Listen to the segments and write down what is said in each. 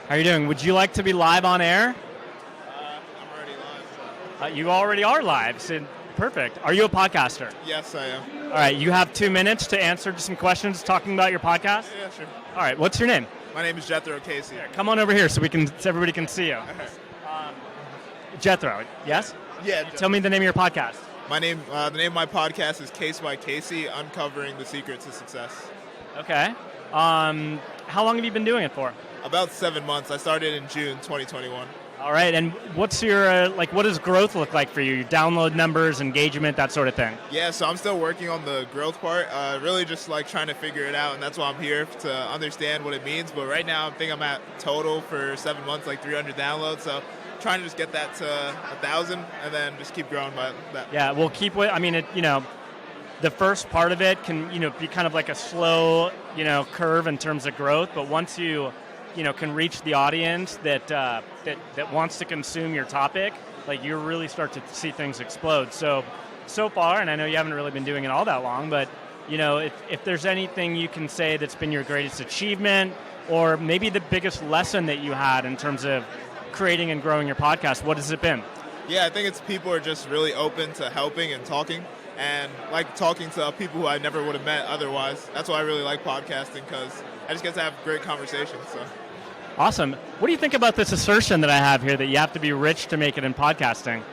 How are you doing? Would you like to be live on air? I'm already live. You already are live, so perfect. Are you a podcaster? Yes, I am. All right, you have 2 minutes to answer some questions talking about your podcast? Yeah, sure. All right, what's your name? My name is Jethro Casey. Come on over here so everybody can see you. Jethro, yes? Yeah. Tell me the name of your podcast. The name of my podcast is CaseByCasey, uncovering the secrets of success. Okay. How long have you been doing it for? About 7 months. I started in June 2021. All right, and what's your what does growth look like for you? Your download numbers, engagement, that sort of thing. Yeah, so I'm still working on the growth part. Really just like trying to figure it out, and that's why I'm here to understand what it means. But right now, I think I'm at total for 7 months, like 300 downloads. So trying to just get that to 1,000, and then just keep growing by that. Yeah, we'll keep with. I mean, the first part of it can be kind of like a slow curve in terms of growth, but once you can reach the audience that wants to consume your topic, like you really start to see things explode. So far, and I know you haven't really been doing it all that long, but if there's anything you can say that's been your greatest achievement, or maybe the biggest lesson that you had in terms of creating and growing your podcast, what has it been? Yeah, I think it's people are just really open to helping and talking, and like talking to people who I never would have met otherwise. That's why I really like podcasting, because I just get to have great conversations. So. Awesome. What do you think about this assertion that I have here that you have to be rich to make it in podcasting?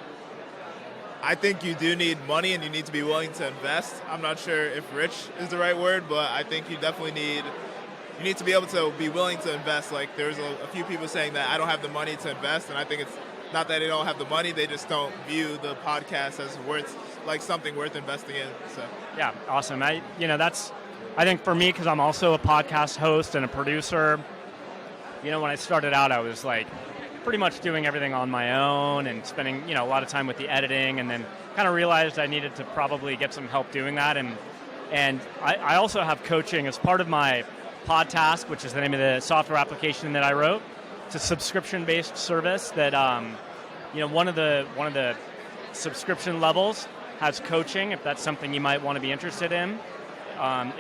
I think you do need money and you need to be willing to invest. I'm not sure if rich is the right word, but I think you definitely need to be able to be willing to invest. Like there's a few people saying that I don't have the money to invest, and I think it's not that they don't have the money, they just don't view the podcast as something worth investing in. So yeah, awesome. I think for me, because I'm also a podcast host and a producer, when I started out, I was like pretty much doing everything on my own and spending, a lot of time with the editing, and then kind of realized I needed to probably get some help doing that. And I also have coaching as part of my PodTask, which is the name of the software application that I wrote. It's a subscription-based service that, one of the subscription levels has coaching, if that's something you might want to be interested in.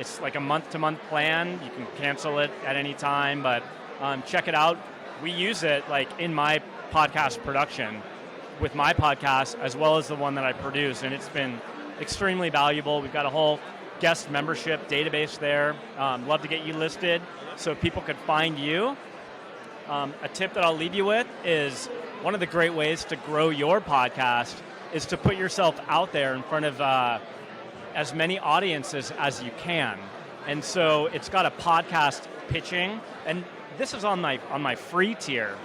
It's like a month-to-month plan. You can cancel it at any time, but check it out. We use it like in my podcast production with my podcast as well as the one that I produce, and it's been extremely valuable. We've got a whole guest membership database there. Love to get you listed so people could find you. A tip that I'll leave you with is one of the great ways to grow your podcast is to put yourself out there in front of as many audiences as you can. And so it's got a podcast pitching, and this is on my free tier.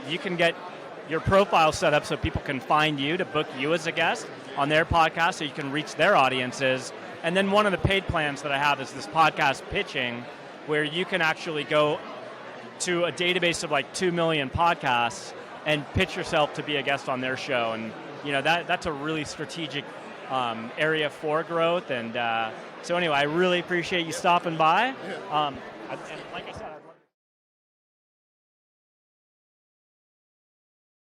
You can get your profile set up so people can find you to book you as a guest on their podcast so you can reach their audiences. And then one of the paid plans that I have is this podcast pitching, where you can actually go to a database of like 2 million podcasts and pitch yourself to be a guest on their show. And that's a really strategic area for growth. And so anyway, I really appreciate you stopping by. And like I said,